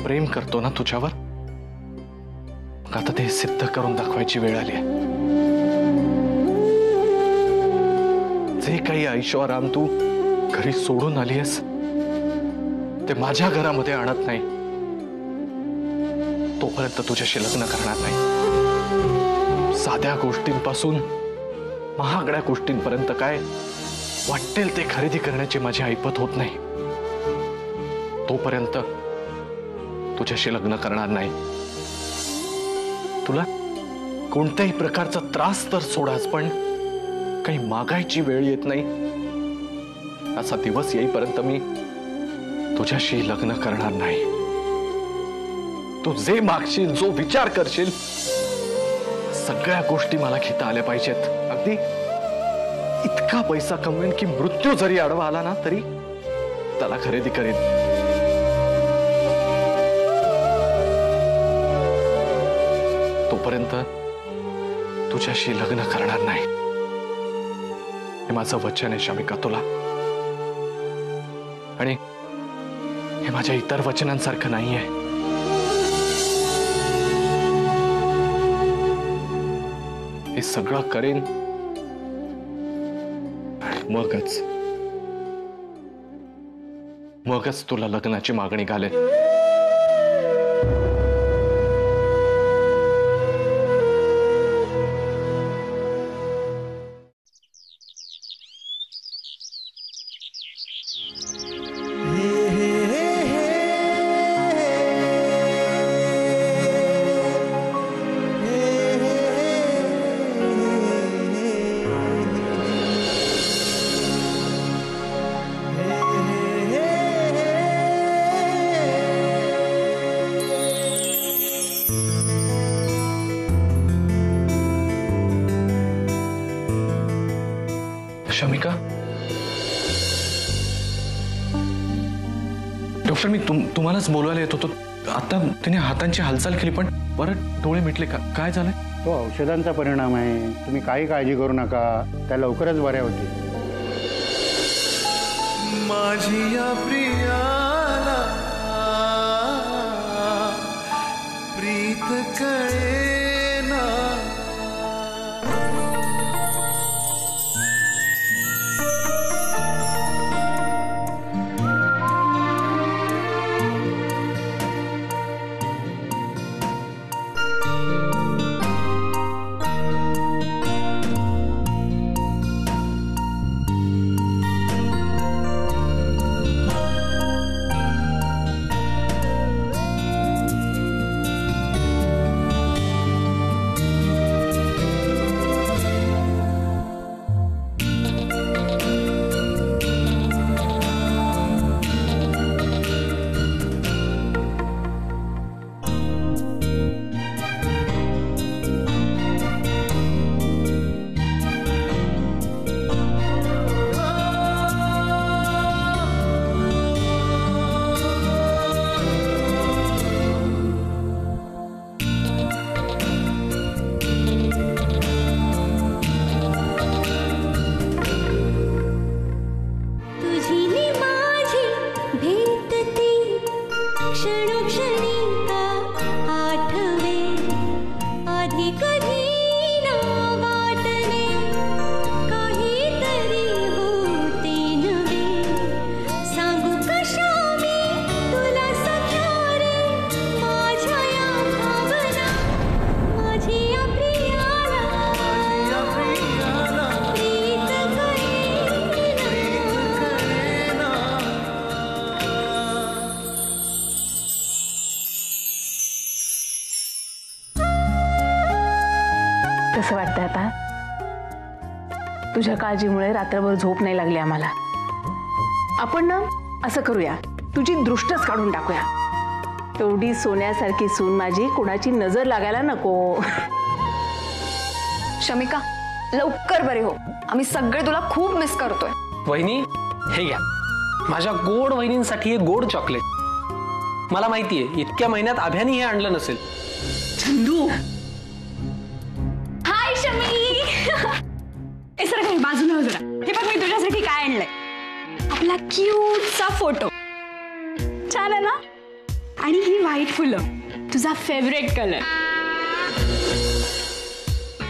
प्रेम करतो ना तुझ्यावर, मग आता ते सिद्ध करून दाखवायची वेळ आली आहे। जे काही ऐशोआराम तू घरी सोडून आली आहेस ते माझ्या घरामध्ये आणत नाही, तोपर्यंत तुझ्याशी लग्न करणार नाही। साध्या गोष्टींपासून महागड्या गोष्टींपर्यंत काय वाटेल ते खरेदी करण्याची माझी ऐपत होत नाही, तोपर्यंत तुझ्याशी लग्न करणार नाही। तुला कोणत्याही प्रकारचा त्रास तर सोडाच, पण काही मागायची वेळ येत नाही असा दिवस येईपर्यंत मी तुझ्याशी लग्न करणार नाही। तू जे मागशील, जो विचार करशील, सगळ्या गोष्टी मला घेता आल्या पाहिजेत। अगदी इतका पैसा कमवेन की मृत्यू जरी आडवा आला ना तरी त्याला खरेदी करेन। तोपर्यंत तुझ्याशी लग्न करणार नाही, हे माझं वचन आहे शमिका तुला। आणि हे माझ्या इतर वचनांसारखं नाहीये। हे सगळं करेन मगच तुला लग्नाची मागणी घालेन। शमिका, डॉक्टर मी तुम्हालाच बोलवायला येत होतो। आता तिने हातांची हालचाल केली पण परत डोळे मिटले का? काय झालंय? तो औषधांचा परिणाम आहे, तुम्ही काही काळजी करू नका, त्या लवकरच बऱ्या होतील। माझी या प्रियाला प्रीत कळेना, कसं वाटतंय आता? तुझ्या काळजीमुळे रात्रभर झोप नाही लागली आम्हाला। आपण ना असं करूया, तुझी दृष्टच काढून टाकूया। एवढी सोन्यासारखी सून माझी कोणाची नजर लागायला नको। शमिका, लवकर बरे हो, आम्ही सगळे तुला खूप मिस करतोय। वहिनी, हे घ्या माझ्या गोड वहिनींसाठी हे गोड चॉकलेट। मला माहितीये इतक्या महिन्यात अभ्यानी हे आणलं नसेल। चंदू, हाय शमी। ए सर काही बाजूला हो जरा। हे बघ मी तुझ्यासाठी काय आणलंय। आपला क्यूटचा फोटो छान आहे ना? आणि ही व्हाईट फुलं, तुझा फेवरेट कलर.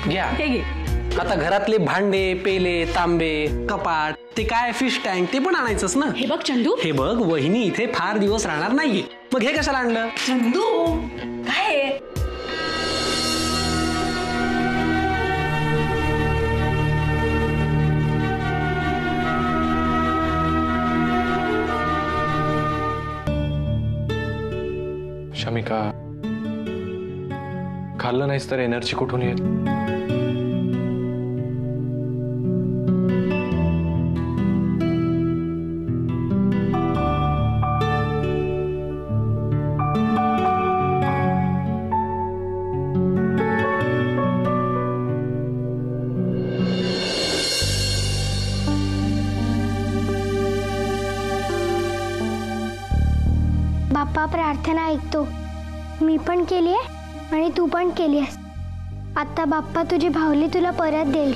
घ्या. हे घे. आता घरातले भांडे, पेले, तांबे, कपाट, ते काय फिश टँक ते पण आणायचंच ना. हे बघ चंदू. हे बघ, वहिनी इथे फार दिवस राहणार नाहीये, मग हे कशाला आणलं? चंदू काय आहे? शमिका, खाल्लं नाहीस तर एनर्जी कुठून येईल? बाप्पा प्रार्थना ऐकतो. मी पण केली आहे आणि तू पण केली आहेस. आता बाप्पा तुझी भावली तुला परत देईल.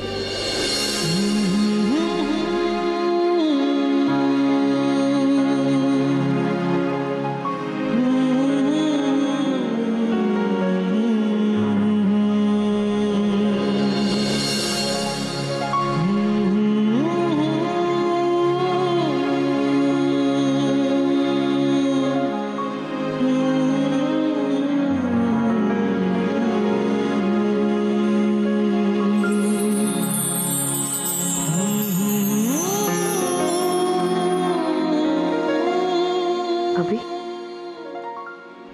अभि,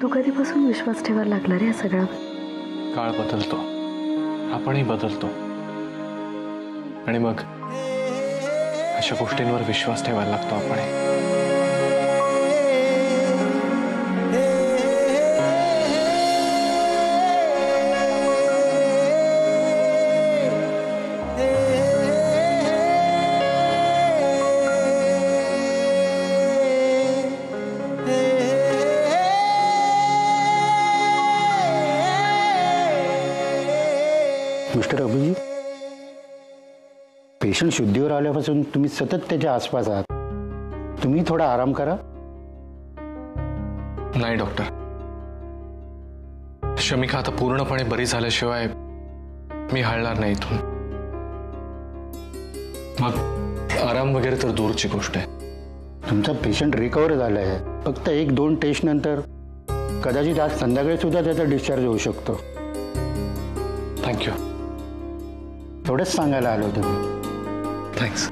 तू कधीपासून विश्वास ठेवायला लागला रे या सगळ्यावर? काळ बदलतो, आपणही बदलतो, आणि मग अशा गोष्टींवर विश्वास ठेवायला लागतो आपण. मिस्टर अभिजीत, पेशंट शुद्धीवर आल्यापासून तुम्ही सतत त्याच्या आसपास आहात. तुम्ही थोडा आराम करा. नाही डॉक्टर, शमिका आता पूर्णपणे बरी झाल्याशिवाय मी हलणार नाही इथून. मग आराम वगैरे तर दूरची गोष्ट आहे. तुमचा पेशंट रिकवर झाला आहे. फक्त 1-2 टेस्ट नंतर कदाचित आज संध्याकाळी सुद्धा त्याचा डिस्चार्ज होऊ शकतो. थँक्यू. एवढंच सांगायला आलो होतो मी. थँक्स.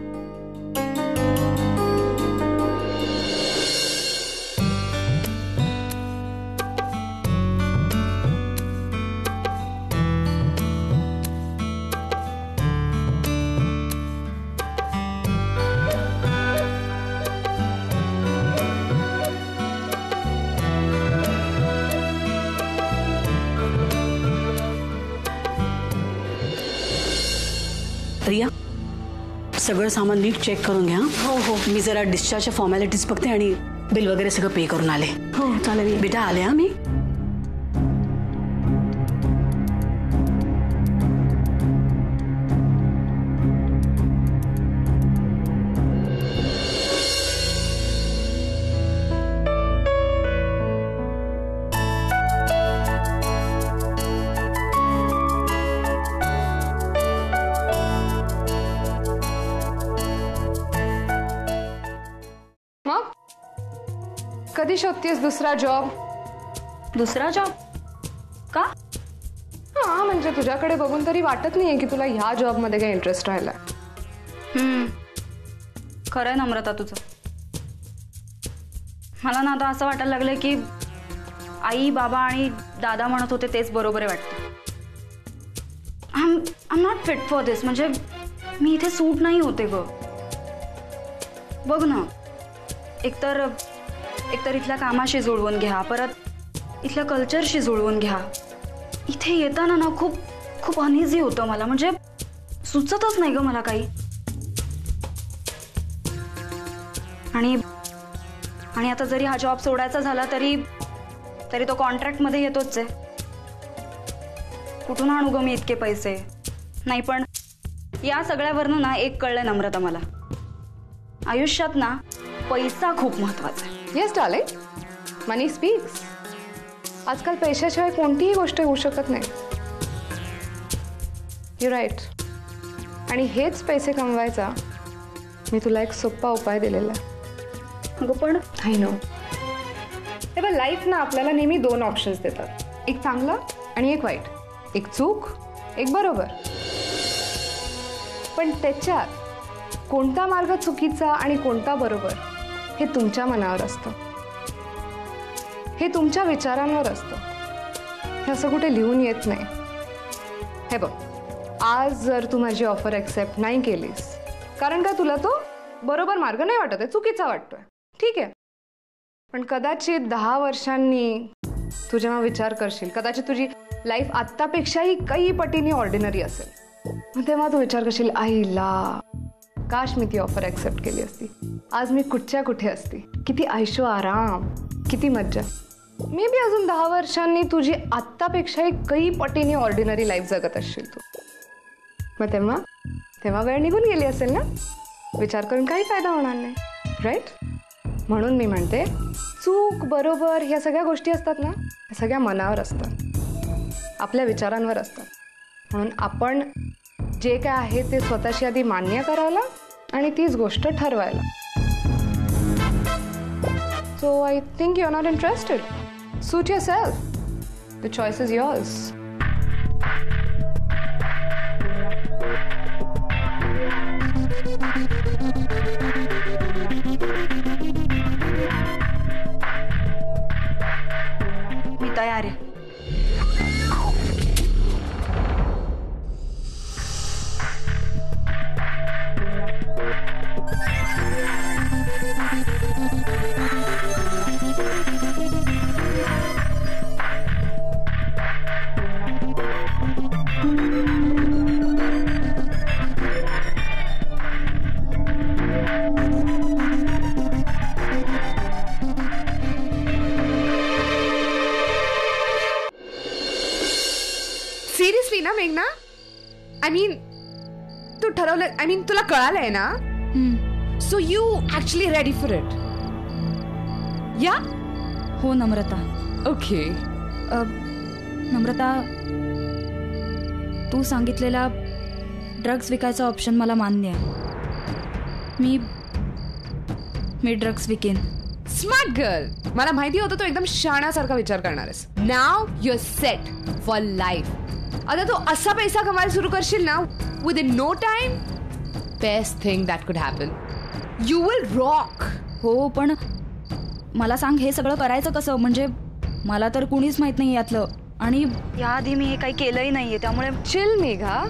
रिया, सगळं सामान नीट चेक करून घ्या. हो हो. मी जरा डिस्चार्जच्या फॉर्मॅलिटीज बघते आणि बिल वगैरे सगळं पे करून आले. हो चालेल. बेटा आले हा मी. कधी शोधतेस दुसरा जॉब? दुसरा जॉब का? हा, म्हणजे तुझ्याकडे बघून तरी वाटत नाहीये की तुला ह्या जॉब मध्ये काही इंटरेस्ट राहिलाय. खरंय नम्रता तुझं. मला ना आता असं वाटायला लागलंय की आई बाबा आणि दादा म्हणत होते तेच बरोबर आहे वाटतं. I am not fit for this. म्हणजे मी इथे सूट नाही होते ग. बघ ना, एकतर इथल्या कामाशी जुळवून घ्या, परत इथल्या कल्चरशी जुळवून घ्या. इथे येताना ना खूप खूप अनइझी होतं मला. म्हणजे सुचतच नाही ग मला काही. आणि आता जरी हा जॉब सोडायचा झाला तरी तो कॉन्ट्रॅक्टमध्ये येतोच आहे. कुठून आणू ग मी इतके पैसे? नाही, पण या सगळ्यावरनं ना एक कळलं नम्रता मला, आयुष्यात ना पैसा खूप महत्वाचा आहे. Yes darling, money speaks. आजकाल पैशाशिवाय कोणतीही गोष्ट होऊ शकत नाही. You right. आणि हेच पैसे कमवायचा मी तुला एक सोपा उपाय दिलेला आहे. अगं पण आय नो. हे बघ, लाईफ ना आपल्याला नेहमी 2 ऑप्शन्स देतात, एक चांगला आणि एक वाईट, एक चूक एक बरोबर. पण त्याच्यात कोणता मार्ग चुकीचा आणि कोणता बरोबर हे तुमच्या मनावर असतं, हे तुमच्या विचारांवर असतं. हे असं कुठे लिहून येत नाही. हे बघ, आज जर तू माझी ऑफर ॲक्सेप्ट नाही केलीस कारण का तुला तो बरोबर मार्ग नाही वाटत आहे, चुकीचा वाटतोय, ठीक आहे. पण कदाचित 10 वर्षांनी तू जेव्हा विचार करशील, कदाचित तुझी लाईफ आत्तापेक्षाही काही पटीने ऑर्डिनरी असेल, मग तेव्हा तू विचार करशील, आईला काश मी ती ऑफर ॲक्सेप्ट केली असती, आज मी कुठच्या कुठे असती, किती ऐशो आराम, किती मज्जा. मे बी अजून 10 वर्षांनी तुझी आत्तापेक्षाही काही पटीने ऑर्डिनरी लाईफ जगत असशील तू. मग तेव्हा वेळ निघून गेली असेल ना. विचार करून काही फायदा होणार नाही, राईट. म्हणून मी म्हणते, चूक बरोबर ह्या सगळ्या गोष्टी असतात ना, ह्या सगळ्या मनावर असतात, आपल्या विचारांवर असतात. म्हणून आपण जे काय आहे ते स्वतःशी आधी मान्य करायला आणि तीच गोष्ट ठरवायला. So I think you are not interested. Suit yourself. The choice is yours. मी तयार आहे. सिरियसली ना मेघना, आय मीन तू ठरवलं, आय मीन तुला कळालंय ना. So you actually ready for it. या हो नम्रता. ओके. नम्रता, तू सांगितलेला ड्रग्स विकायचा ऑप्शन मला मान्य आहे. मी ड्रग्स विकेन. Smart girl. मला माहिती होतं तू एकदम शहाण्यासारखा विचार करणार आहेस. Now you are set for life. आता तू असा पैसा कमायला सुरू करशील ना, within no time, best thing that could happen. You will rock. हो, पण मला सांग, हे सगळं करायचं कसं? म्हणजे मला तर कुणीच माहित नाही यातलं, आणि याआधी मी हे काही केलंही नाहीये. त्यामुळे चिल मेघा.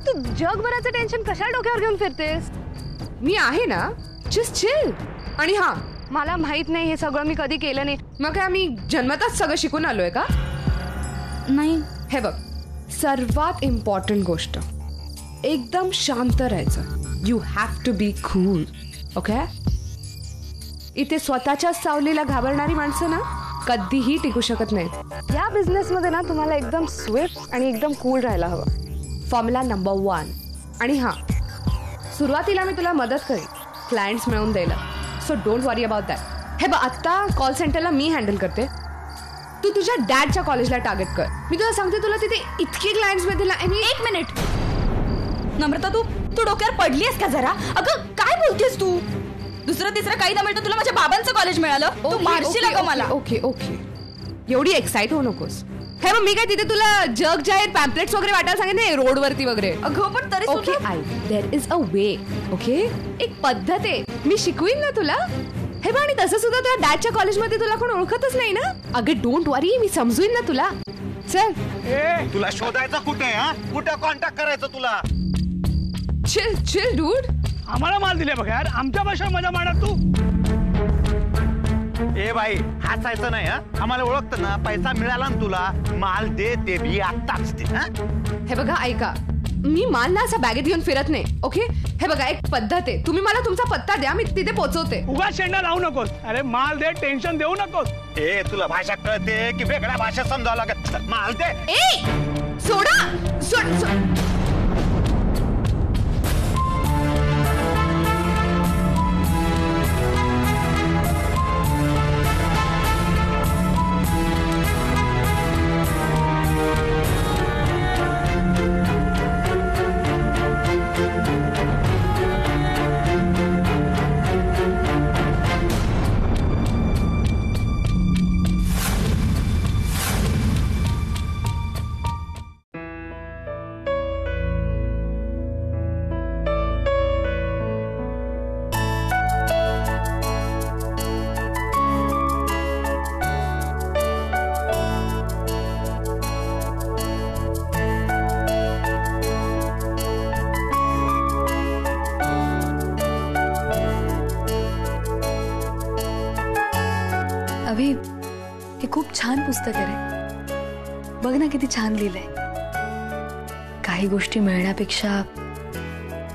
तू जगभराचं टेन्शन कशा डोक्यावर घेऊन फिरतेस? मी आहे ना, जस्ट चिल. आणि हा, मला माहित नाही हे सगळं मी कधी केलं नाही. मग काय मी जन्मताच सगळं शिकून आलोय का? नाही. हे बघ, सर्वात इम्पॉर्टंट गोष्ट, एकदम शांत राहायचं. You have to be cool. Okay. इथे स्वतःच्या सावलीला घाबरणारी माणसं ना कधीही टिकू शकत नाहीत. या बिझनेसमध्ये ना तुम्हाला एकदम स्विफ्ट आणि एकदम कूल राहायला हवं. Formula number 1. आणि हां, सुरुवातीला मी तुला मदत करेन क्लायंट्स मिळवून द्यायला. So don't worry about that. हे बघ, आत्ता कॉल सेंटरला मी हँडल करते. तू तुझ्या डॅडच्या कॉलेजला टार्गेट कर. मी तुला सांगते, तुला तिथे इतके क्लायंट्स मिळतील ना. एक मिनिट नम्रता, तू डोक्यावर पडली आहेस का जरा? अगं काय बोलतेस तू? दुसरं तिसरं काही ना मिळतं तुला माझ्या बाबांचं कॉलेज मिळालं. तू मारशील का मला? ओके ओके, एवढी एक्साइट होऊ नकोस. हे मग मी काय तिथे तुला जग जाहीर पॅम्पलेट्स वगैरे वाटायला सांगितले रोडवरती वगैरे? अगं पण तरी okay, there is a way. Okay, एक पद्धत आहे, मी शिकवीन ना तुला. हे बघ, आणि तसं सुद्धा तुला डॅडच्या कॉलेजमध्ये तुला कोण ओळखतच नाही ना. अगं डोंट वरी, मी समजून ना तुला. चल. तुला शोधायचं कुठे? कुठे कॉन्टॅक्ट करायचं तुला? Chill chill dude. आम्हाला माल दिले बघ यार, आमच्या भाषा मजा मांडा तू. ए बाई, हसायचं नाही. आम्हाला ओळखतं ना, पैसा मिळाला ना तुला, माल दे. ते भी आत्ताच दे. हे बघा, ऐका, मी माल ना असा बॅगेत घेऊन फिरत नाही. ओके. हे बघा, एक पद्धत आहे. तुम्ही मला तुमचा पत्ता द्या, मी तिथे पोहोचवते. उगा शेंडा लावू नकोस. अरे माल दे, टेन्शन देऊ नकोस. ए, तुला भाषा कळते की वेगळ्या भाषा समजावं लागत? माल दे. ए सोडा, सोड. अभि, हे खूप छान पुस्तक आहे रे. बघ ना किती छान लिहिलंय. काही गोष्टी मिळण्यापेक्षा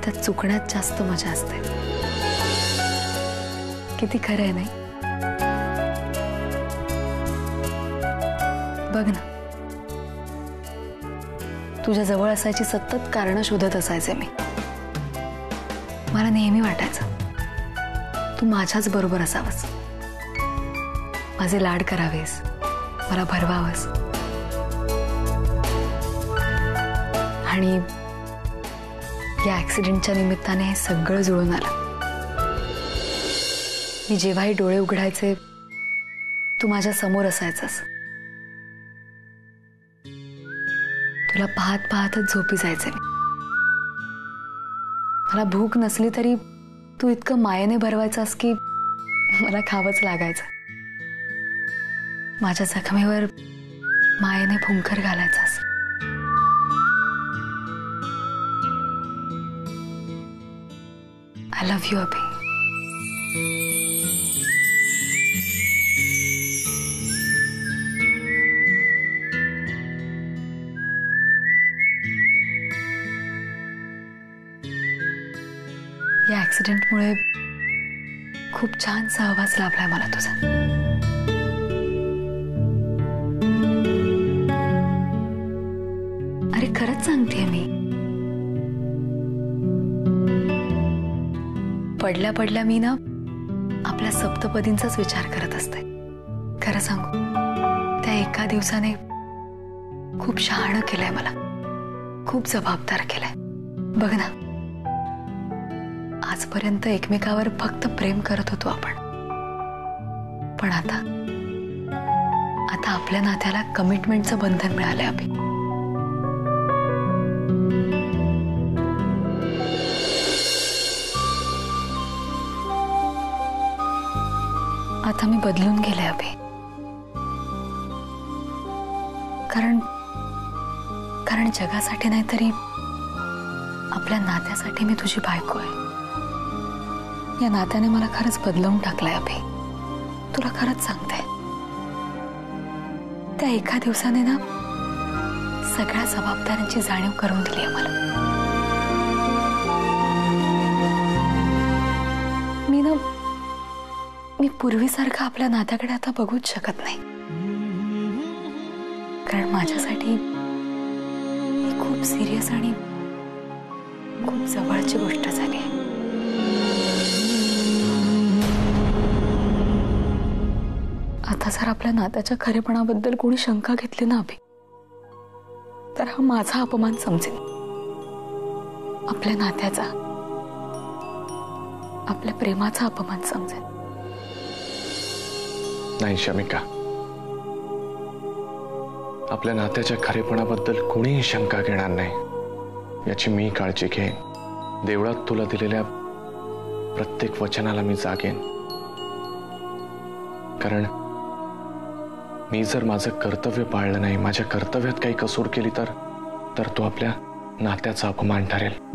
त्यात चुकण्यात जास्त मजा असते. किती खरं आहे नाही? बघ ना, तुझ्या जवळ असायची सतत कारणं शोधत असायचे मी. मला नेहमी वाटायचं तू माझ्याच बरोबर असावंस, माझे लाड करावेस, मला भरवावंस. आणि या ऍक्सिडेंटच्या निमित्ताने हे सगळं जुळून आलं. मी जेव्हाही डोळे उघडायचे तू माझ्या समोर असायचंस. तुला पाहत पाहतच झोपी जायचे मी. मला भूक नसली तरी तू इतकं मायेने भरवायचास की मला खावंच लागायचं. माझ्या जखमेवर मायेने फुंकर घालायचास. आय लव्ह यू अभि. या ऍक्सिडेंटमुळे खूप छान सहवास लाभलाय मला तुझा. अरे खरंच सांगतेय मी. पडल्या पडल्या मी ना आपल्या सप्तपदींचाच विचार करत असते. खरं सांगू, त्या एका दिवसाने खूप शहाणं केलंय मला, खूप जबाबदार केलंय. बघ ना, आजपर्यंत एकमेकावर फक्त प्रेम करत होतो आपण, पण आता आपल्या नात्याला कमिटमेंटचं बंधन मिळालंय अभि. आता मी बदलून गेले अभि. कारण जगासाठी नाही तरी आपल्या नात्यासाठी मी तुझी बायको आहे. या नात्याने मला खरंच बदलवून टाकलंय अभि. तुला खरंच सांगते, त्या एका दिवसाने ना सगळ्या जबाबदाऱ्यांची जाणीव करून दिली आहे मला. मी पूर्वीसारखं आपल्या नात्याकडे आता बघूच शकत नाही. कारण माझ्यासाठी ही खूप सिरियस आणि खूप जवळची गोष्ट झाली आहे. आता जर आपल्या नात्याच्या खरेपणाबद्दल कोणी शंका घेतली ना अभि, तर हा माझा अपमान समजेल. आपल्या नात्याचा, आपल्या प्रेमाचा अपमान समजेल. नाही शमिका, आपल्या नात्याच्या खरेपणाबद्दल कोणीही शंका घेणार नाही याची मी काळजी घेईन. देवळात तुला दिलेल्या प्रत्येक वचनाला मी जागेन. कारण मी जर माझं कर्तव्य पाळलं नाही, माझ्या कर्तव्यात काही कसूर केली तर तो आपल्या नात्याचा अपमान ठरेल.